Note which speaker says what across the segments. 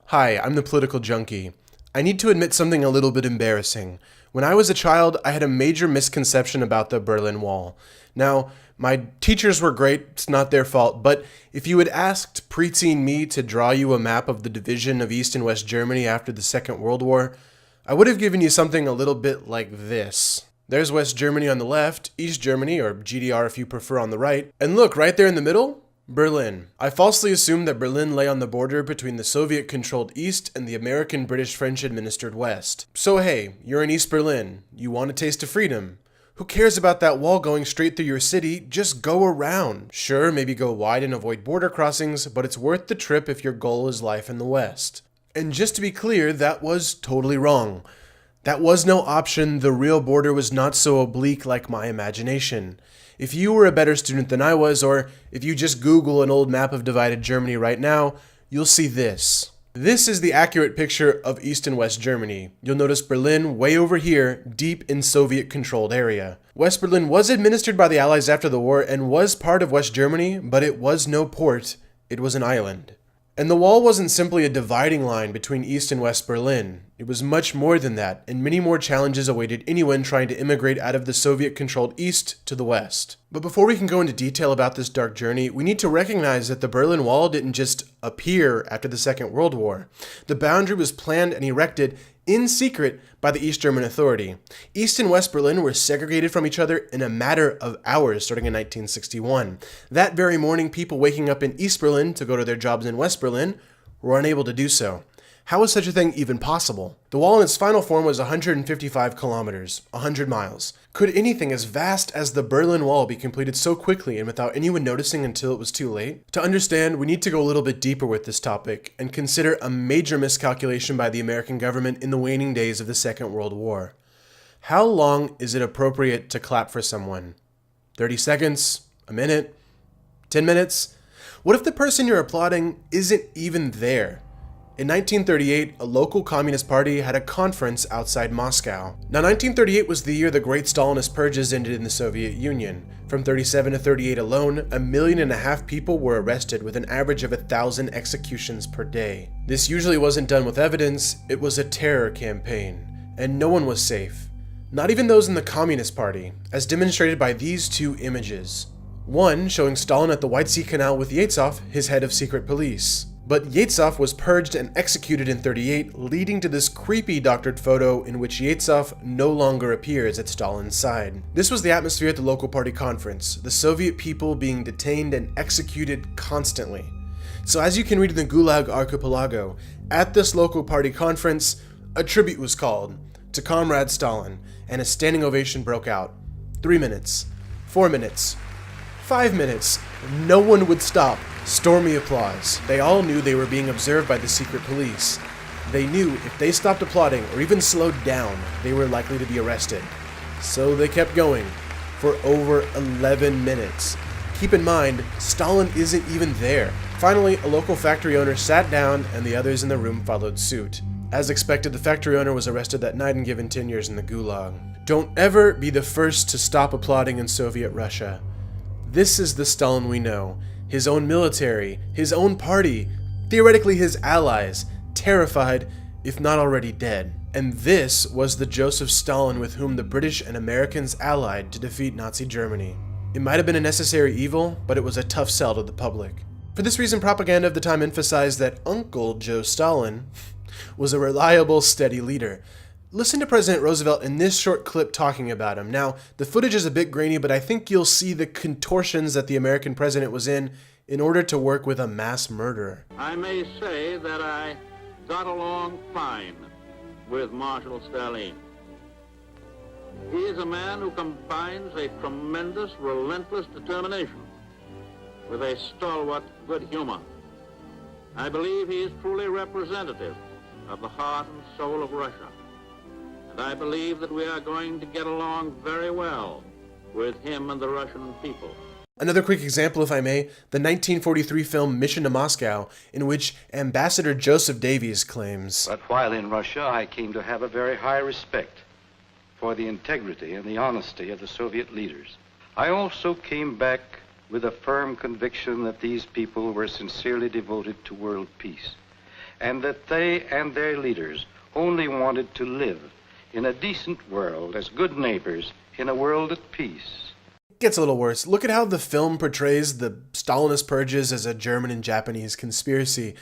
Speaker 1: Hi, I'm the Political Junkie. I need to admit something a little bit embarrassing. When I was a child, I had a major misconception about the Berlin Wall. Now, my teachers were great, it's not their fault, but if you had asked preteen me to draw you a map of the division of East and West Germany after the Second World War, I would have given you something a little bit like this. There's West Germany on the left, East Germany, or GDR if you prefer, on the right, and look, right there in the middle? Berlin. I falsely assumed that Berlin lay on the border between the Soviet-controlled East and the American, British, French-administered West. So hey, you're in East Berlin. You want a taste of freedom. Who cares about that wall going straight through your city? Just go around. Sure, maybe go wide and avoid border crossings, but it's worth the trip if your goal is life in the West. And just to be clear, that was totally wrong. That was no option. The real border was not so oblique like my imagination. If you were a better student than I was, or if you just Google an old map of divided Germany right now, you'll see this. This is the accurate picture of East and West Germany. You'll notice Berlin way over here, deep in Soviet-controlled area. West Berlin was administered by the Allies after the war and was part of West Germany, but it was no port, it was an island. And the wall wasn't simply a dividing line between East and West Berlin. It was much more than that, and many more challenges awaited anyone trying to immigrate out of the Soviet-controlled East to the West. But before we can go into detail about this dark journey, we need to recognize that the Berlin Wall didn't just appear after the Second World War. The boundary was planned and erected in secret by the East German Authority. East and West Berlin were segregated from each other in a matter of hours starting in 1961. That very morning, people waking up in East Berlin to go to their jobs in West Berlin were unable to do so. How was such a thing even possible? The wall in its final form was 155 kilometers, 100 miles. Could anything as vast as the Berlin Wall be completed so quickly and without anyone noticing until it was too late? To understand, we need to go a little bit deeper with this topic and consider a major miscalculation by the American government in the waning days of the Second World War. How long is it appropriate to clap for someone? 30 seconds? A minute? 10 minutes? What if the person you're applauding isn't even there? In 1938, a local communist party had a conference outside Moscow. Now, 1938 was the year the Great Stalinist Purges ended in the Soviet Union. From 37 to 38 alone, 1.5 million people were arrested with an average of 1,000 executions per day. This usually wasn't done with evidence, it was a terror campaign. And no one was safe. Not even those in the Communist Party, as demonstrated by these two images. One showing Stalin at the White Sea Canal with Yezhov, his head of secret police. But Yezhov was purged and executed in 38, leading to this creepy doctored photo in which Yezhov no longer appears at Stalin's side. This was the atmosphere at the local party conference, the Soviet people being detained and executed constantly. So as you can read in the Gulag Archipelago, at this local party conference, a tribute was called to Comrade Stalin, and a standing ovation broke out. 3 minutes, 4 minutes, 5 minutes, no one would stop. Stormy applause. They all knew they were being observed by the secret police. They knew if they stopped applauding or even slowed down, they were likely to be arrested. So they kept going for over 11 minutes. Keep in mind, Stalin isn't even there. Finally, a local factory owner sat down and the others in the room followed suit. As expected, the factory owner was arrested that night and given 10 years in the Gulag. Don't ever be the first to stop applauding in Soviet Russia. This is the Stalin we know. His own military, his own party, theoretically his allies, terrified, if not already dead. And this was the Joseph Stalin with whom the British and Americans allied to defeat Nazi Germany. It might have been a necessary evil, but it was a tough sell to the public. For this reason, propaganda of the time emphasized that Uncle Joe Stalin was a reliable, steady leader. Listen to President Roosevelt in this short clip talking about him. Now, the footage is a bit grainy, but I think you'll see the contortions that the American president was in order to work with a mass murderer.
Speaker 2: I may say that I got along fine with Marshal Stalin. He is a man who combines a tremendous, relentless determination with a stalwart good humor. I believe he is truly representative of the heart and soul of Russia. And I believe that we are going to get along very well with him and the Russian people.
Speaker 1: Another quick example, if I may, the 1943 film Mission to Moscow, in which Ambassador Joseph Davies claims,
Speaker 3: "But while in Russia, I came to have a very high respect for the integrity and the honesty of the Soviet leaders. I also came back with a firm conviction that these people were sincerely devoted to world peace. and that they and their leaders only wanted to live in a decent world as good neighbors in a world at peace.
Speaker 1: It gets a little worse. Look at how the film portrays the Stalinist purges as a German and Japanese conspiracy.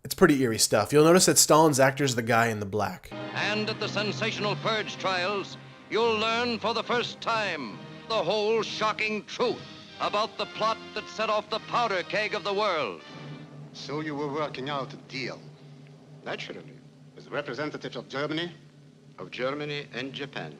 Speaker 1: It's pretty eerie stuff. You'll notice that Stalin's actor's the guy in the black.
Speaker 4: And at the sensational purge trials, you'll learn for the first time the whole shocking truth about the plot that set off the powder keg of the world.
Speaker 5: So you were working out a deal?
Speaker 6: Naturally.
Speaker 5: With representatives of Germany?
Speaker 6: Of Germany and Japan.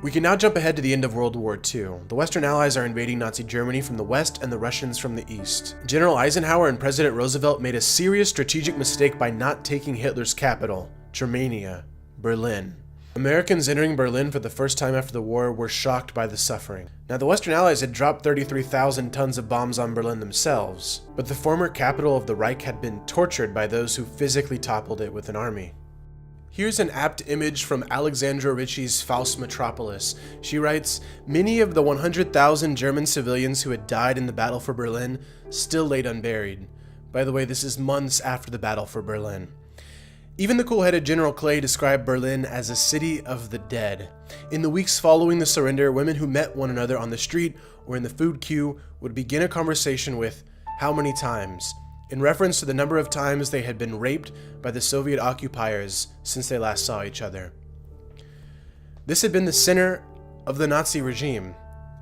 Speaker 1: We can now jump ahead to the end of World War II. The Western Allies are invading Nazi Germany from the west and the Russians from the east. General Eisenhower and President Roosevelt made a serious strategic mistake by not taking Hitler's capital, Germania, Berlin. Americans entering Berlin for the first time after the war were shocked by the suffering. Now, the Western Allies had dropped 33,000 tons of bombs on Berlin themselves, but the former capital of the Reich had been tortured by those who physically toppled it with an army. Here's an apt image from Alexandra Ritchie's Faust Metropolis. She writes, "Many of the 100,000 German civilians who had died in the battle for Berlin still laid unburied." By the way, this is months after the battle for Berlin. Even the cool-headed General Clay described Berlin as a city of the dead. In the weeks following the surrender, women who met one another on the street or in the food queue would begin a conversation with, "How many times?" in reference to the number of times they had been raped by the Soviet occupiers since they last saw each other. This had been the center of the Nazi regime,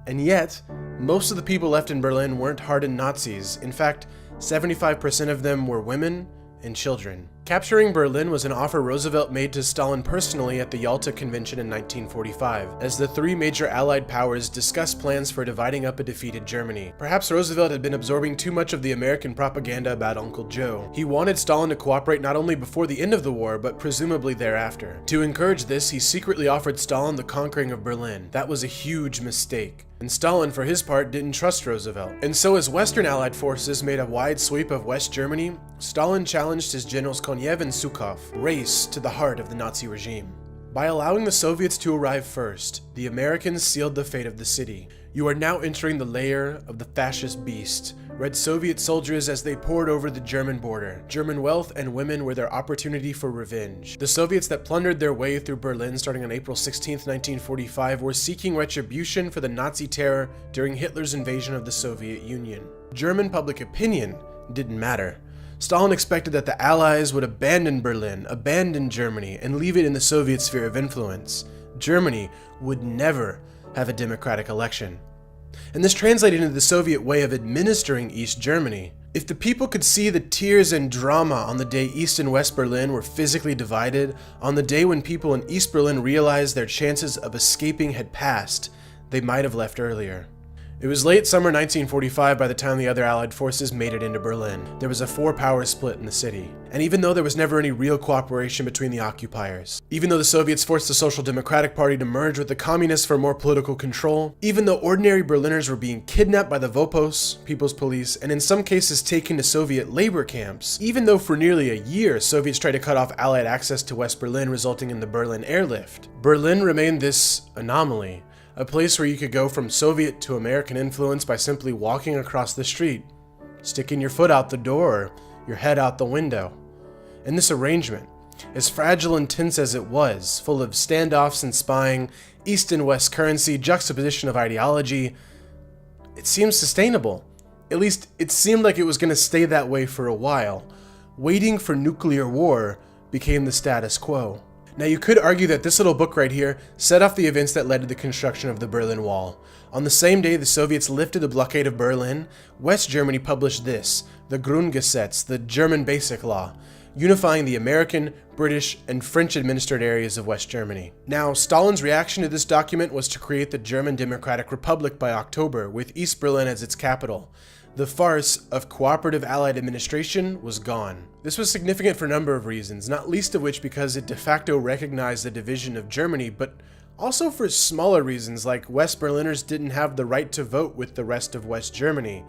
Speaker 1: and yet, most of the people left in Berlin weren't hardened Nazis. In fact, 75% of them were women and children. Capturing Berlin was an offer Roosevelt made to Stalin personally at the Yalta Convention in 1945, as the three major Allied powers discussed plans for dividing up a defeated Germany. Perhaps Roosevelt had been absorbing too much of the American propaganda about Uncle Joe. He wanted Stalin to cooperate not only before the end of the war, but presumably thereafter. To encourage this, he secretly offered Stalin the conquering of Berlin. That was a huge mistake. And Stalin, for his part, didn't trust Roosevelt. And so as Western Allied forces made a wide sweep of West Germany, Stalin challenged his generals Konev and Zhukov, race to the heart of the Nazi regime. By allowing the Soviets to arrive first, the Americans sealed the fate of the city. "You are now entering the lair of the fascist beast," read Soviet soldiers as they poured over the German border. German wealth and women were their opportunity for revenge. The Soviets that plundered their way through Berlin starting on April 16, 1945 were seeking retribution for the Nazi terror during Hitler's invasion of the Soviet Union. German public opinion didn't matter. Stalin expected that the Allies would abandon Berlin, abandon Germany, and leave it in the Soviet sphere of influence. Germany would never have a democratic election. And this translated into the Soviet way of administering East Germany. If the people could see the tears and drama on the day East and West Berlin were physically divided, on the day when people in East Berlin realized their chances of escaping had passed, they might have left earlier. It was late summer 1945 by the time the other Allied forces made it into Berlin. There was a four-power split in the city. And even though there was never any real cooperation between the occupiers, even though the Soviets forced the Social Democratic Party to merge with the Communists for more political control, even though ordinary Berliners were being kidnapped by the Vopos, People's Police, and in some cases taken to Soviet labor camps, even though for nearly a year Soviets tried to cut off Allied access to West Berlin, resulting in the Berlin Airlift, Berlin remained this anomaly. A place where you could go from Soviet to American influence by simply walking across the street, sticking your foot out the door or your head out the window. And this arrangement, as fragile and tense as it was, full of standoffs and spying, East and West currency, juxtaposition of ideology, it seemed sustainable. At least, it seemed like it was going to stay that way for a while. Waiting for nuclear war became the status quo. Now you could argue that this little book right here set off the events that led to the construction of the Berlin Wall. On the same day the Soviets lifted the blockade of Berlin, West Germany published this, the Grundgesetz, the German Basic Law, unifying the American, British, and French administered areas of West Germany. Now, Stalin's reaction to this document was to create the German Democratic Republic by October, with East Berlin as its capital. The farce of cooperative Allied administration was gone. This was significant for a number of reasons, not least of which because it de facto recognized the division of Germany, but also for smaller reasons like West Berliners didn't have the right to vote with the rest of West Germany.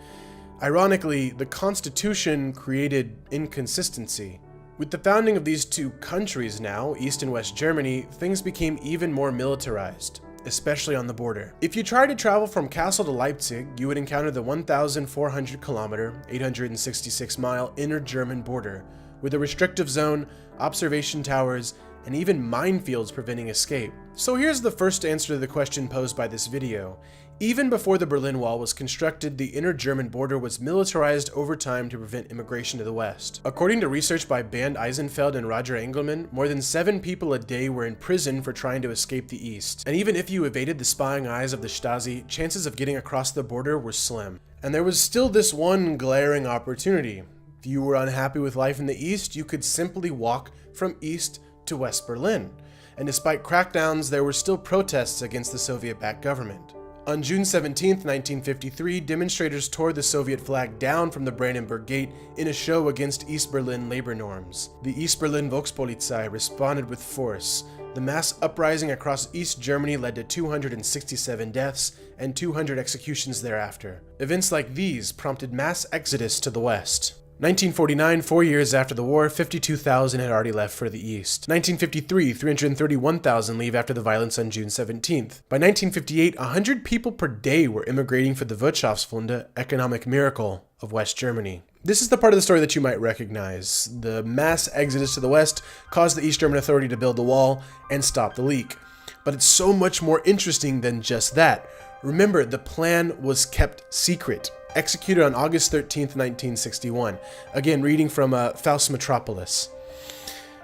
Speaker 1: Ironically, the Constitution created inconsistency. With the founding of these two countries now, East and West Germany, things became even more militarized. especially on the border. If you tried to travel from Kassel to Leipzig, you would encounter the 1,400 kilometer, 866 mile inner German border, with a restrictive zone, observation towers, and even minefields preventing escape. So here's the first answer to the question posed by this video. Even before the Berlin Wall was constructed, the inner German border was militarized over time to prevent immigration to the west. According to research by Bernd Eisenfeld and Roger Engelman, more than 7 people a day were in prison for trying to escape the east. And even if you evaded the spying eyes of the Stasi, chances of getting across the border were slim. And there was still this one glaring opportunity. If you were unhappy with life in the east, you could simply walk from east to West Berlin. And despite crackdowns, there were still protests against the Soviet-backed government. On June 17, 1953, demonstrators tore the Soviet flag down from the Brandenburg Gate in a show against East Berlin labor norms. The East Berlin Volkspolizei responded with force. The mass uprising across East Germany led to 267 deaths and 200 executions thereafter. Events like these prompted mass exodus to the west. 1949, 4 years after the war, 52,000 had already left for the east. 1953, 331,000 leave after the violence on June 17th. By 1958, 100 people per day were immigrating for the Wirtschaftswunder, economic miracle, of West Germany. This is the part of the story that you might recognize. The mass exodus to the west caused the East German Authority to build the wall and stop the leak. But it's so much more interesting than just that. Remember, the plan was kept secret. Executed on August 13, 1961. Again, reading from Faust Metropolis.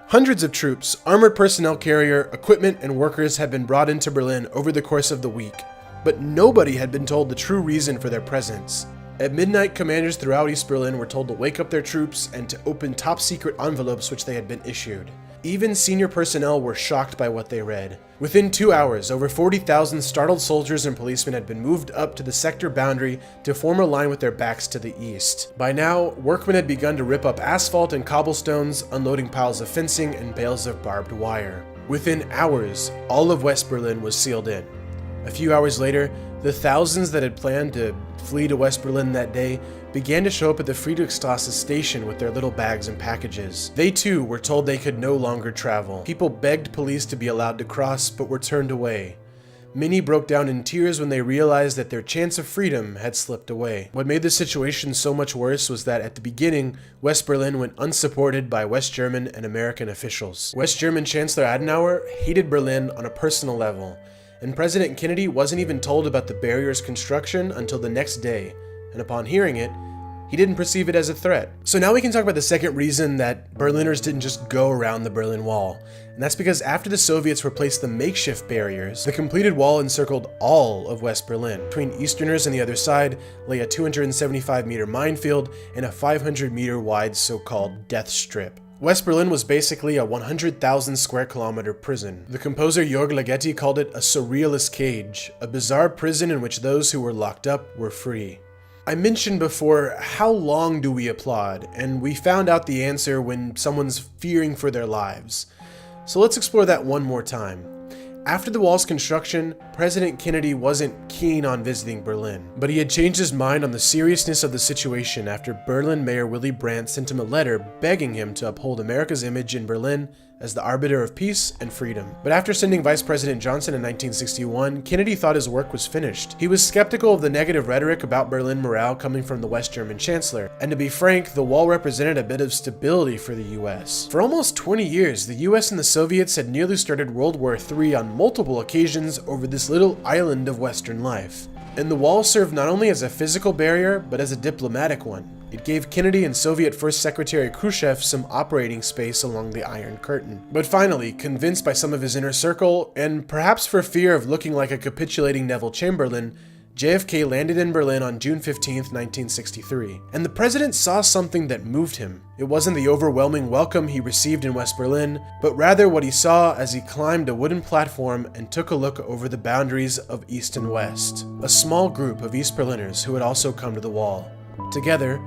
Speaker 1: Hundreds of troops, armored personnel carrier, equipment, and workers had been brought into Berlin over the course of the week, but nobody had been told the true reason for their presence. At midnight, commanders throughout East Berlin were told to wake up their troops and to open top-secret envelopes which they had been issued. Even senior personnel were shocked by what they read. Within 2 hours, over 40,000 startled soldiers and policemen had been moved up to the sector boundary to form a line with their backs to the east. By now, workmen had begun to rip up asphalt and cobblestones, unloading piles of fencing and bales of barbed wire. Within hours, all of West Berlin was sealed in. A few hours later, the thousands that had planned to flee to West Berlin that day began to show up at the Friedrichstrasse station with their little bags and packages. They too were told they could no longer travel. People begged police to be allowed to cross, but were turned away. Many broke down in tears when they realized that their chance of freedom had slipped away. What made the situation so much worse was that at the beginning, West Berlin went unsupported by West German and American officials. West German Chancellor Adenauer hated Berlin on a personal level, and President Kennedy wasn't even told about the barrier's construction until the next day, and upon hearing it, he didn't perceive it as a threat. So now we can talk about the second reason that Berliners didn't just go around the Berlin Wall, and that's because after the Soviets replaced the makeshift barriers, the completed wall encircled all of West Berlin. Between Easterners and the other side lay a 275-meter minefield and a 500-meter wide so-called death strip. West Berlin was basically a 100,000 square kilometer prison. The composer Jörg Ligeti called it a surrealist cage, a bizarre prison in which those who were locked up were free. I mentioned before, how long do we applaud? And we found out the answer when someone's fearing for their lives. So let's explore that one more time. After the wall's construction, President Kennedy wasn't keen on visiting Berlin, but he had changed his mind on the seriousness of the situation after Berlin Mayor Willy Brandt sent him a letter begging him to uphold America's image in Berlin as the arbiter of peace and freedom. But after sending Vice President Johnson in 1961, Kennedy thought his work was finished. He was skeptical of the negative rhetoric about Berlin morale coming from the West German Chancellor, and to be frank, the wall represented a bit of stability for the US. For almost 20 years, the US and the Soviets had nearly started World War III on multiple occasions over this little island of Western life. And the wall served not only as a physical barrier, but as a diplomatic one. It gave Kennedy and Soviet First Secretary Khrushchev some operating space along the Iron Curtain. But finally, convinced by some of his inner circle, and perhaps for fear of looking like a capitulating Neville Chamberlain, JFK landed in Berlin on June 15, 1963. And the president saw something that moved him. It wasn't the overwhelming welcome he received in West Berlin, but rather what he saw as he climbed a wooden platform and took a look over the boundaries of East and West. A small group of East Berliners who had also come to the wall. Together,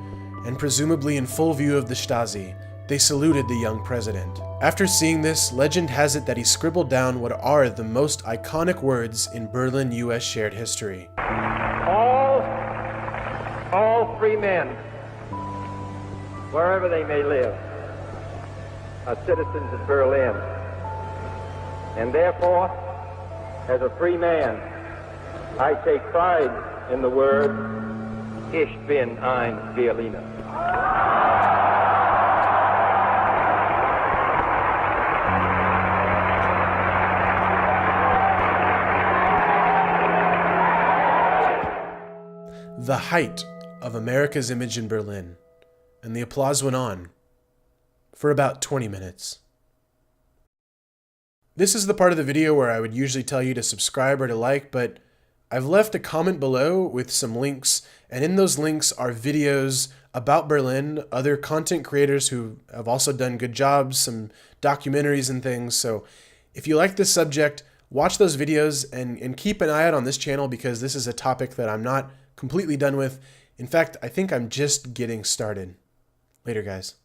Speaker 1: and presumably in full view of the Stasi, they saluted the young president. After seeing this, legend has it that he scribbled down what are the most iconic words in Berlin US shared history.
Speaker 7: All free men, wherever they may live, are citizens of Berlin, and therefore as a free man, I take pride in the word, Ich bin ein Berliner.
Speaker 1: The height of America's image in Berlin, and the applause went on for about 20 minutes. This is the part of the video where I would usually tell you to subscribe or to like, but I've left a comment below with some links, and in those links are videos about Berlin, other content creators who have also done good jobs, some documentaries and things. So if you like this subject, watch those videos and keep an eye out on this channel, because this is a topic that I'm not completely done with. In fact, I think I'm just getting started. Later, guys.